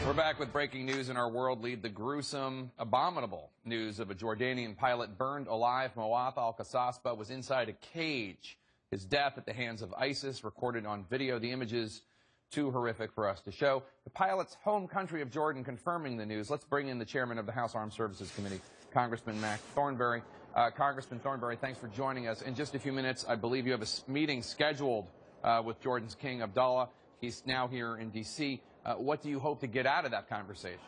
We're back with breaking news in our world lead. The gruesome, abominable news of a Jordanian pilot burned alive. Moath al-Qasasba was inside a cage. His death at the hands of ISIS recorded on video. The images too horrific for us to show. The pilot's home country of Jordan confirming the news. Let's bring in the chairman of the House Armed Services Committee, Congressman Mac Thornberry. Congressman Thornberry, thanks for joining us. In just a few minutes, I believe you have a meeting scheduled with Jordan's King Abdullah. He's now here in D.C. What do you hope to get out of that conversation?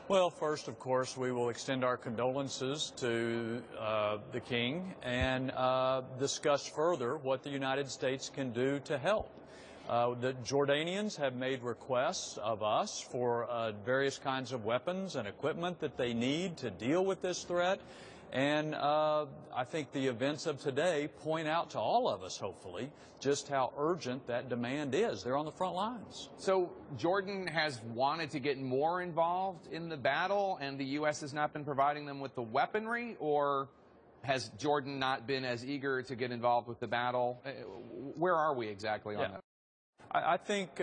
Well, first, of course, we will extend our condolences to the King and discuss further what the United States can do to help. The Jordanians have made requests of us for various kinds of weapons and equipment that they need to deal with this threat. And I think the events of today point out to all of us, hopefully, just how urgent that demand is. They're on the front lines. So Jordan has wanted to get more involved in the battle, and the U.S. has not been providing them with the weaponry? Or has Jordan not been as eager to get involved with the battle? Where are we exactly on that? I think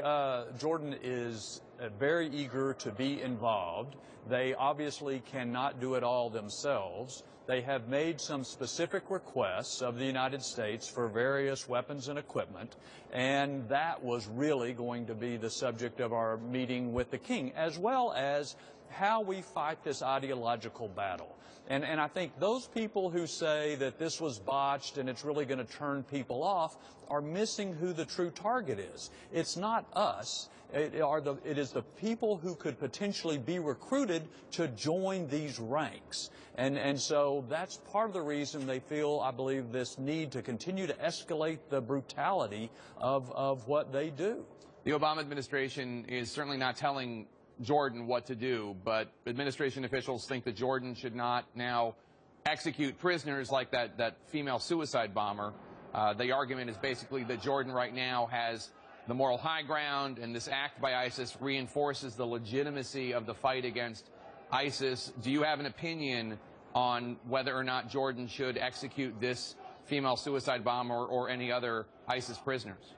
Jordan is very eager to be involved. They obviously cannot do it all themselves. They have made some specific requests of the United States for various weapons and equipment, and that was really going to be the subject of our meeting with the King, as well as how we fight this ideological battle. And I think those people who say that this was botched and it's really going to turn people off are missing who the true target is. It's not us. It is the people who could potentially be recruited to join these ranks. And so that's part of the reason they feel, I believe, this need to continue to escalate the brutality of what they do. The Obama administration is certainly not telling Jordan what to do, but administration officials think that Jordan should not now execute prisoners like that female suicide bomber. The argument is basically that Jordan right now has the moral high ground, and this act by ISIS reinforces the legitimacy of the fight against ISIS. Do you have an opinion on whether or not Jordan should execute this female suicide bomber or any other ISIS prisoners?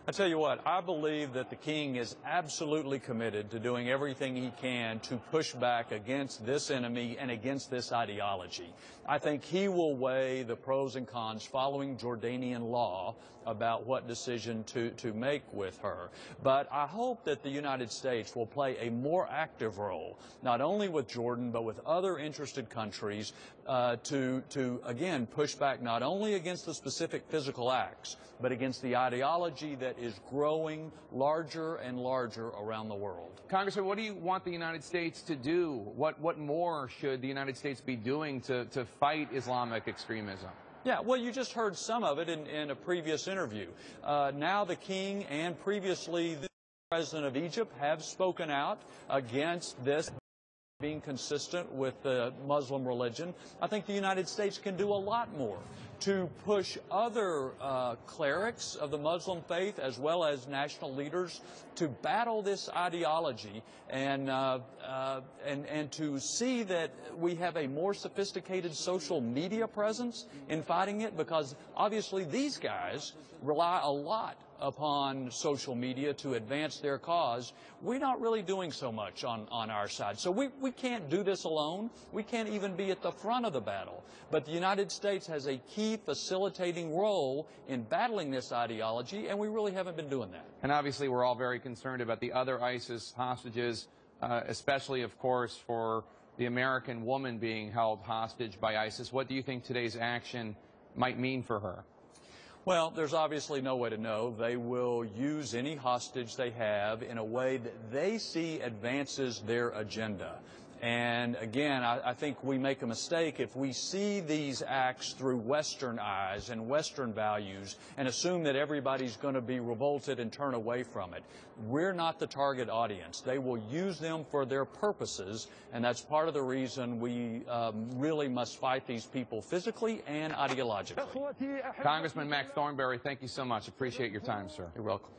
I tell you what, I believe that the King is absolutely committed to doing everything he can to push back against this enemy and against this ideology. I think he will weigh the pros and cons following Jordanian law about what decision to make with her. But I hope that the United States will play a more active role, not only with Jordan, but with other interested countries to again, push back not only against the specific physical acts, but against the ideology that is growing larger and larger around the world. Congressman, what do you want the United States to do? What more should the United States be doing to fight Islamic extremism? Yeah, well, you just heard some of it in a previous interview. Now the King and previously the President of Egypt have spoken out against this being consistent with the Muslim religion. I think the United States can do a lot more to push other clerics of the Muslim faith as well as national leaders to battle this ideology and to see that we have a more sophisticated social media presence in fighting it, because obviously these guys rely a lot upon social media to advance their cause. We're not really doing so much on our side. So we can't do this alone. We can't even be at the front of the battle. But the United States has a key facilitating role in battling this ideology, and we really haven't been doing that. And obviously we're all very concerned about the other ISIS hostages, especially, of course, for the American woman being held hostage by ISIS. What do you think today's action might mean for her? Well, there's obviously no way to know. They will use any hostage they have in a way that they see advances their agenda. And again, I think we make a mistake if we see these acts through Western eyes and Western values and assume that everybody's going to be revolted and turn away from it. We're not the target audience. They will use them for their purposes, and that's part of the reason we really must fight these people physically and ideologically. Congressman Mac Thornberry, thank you so much. Appreciate your time, sir. You're welcome.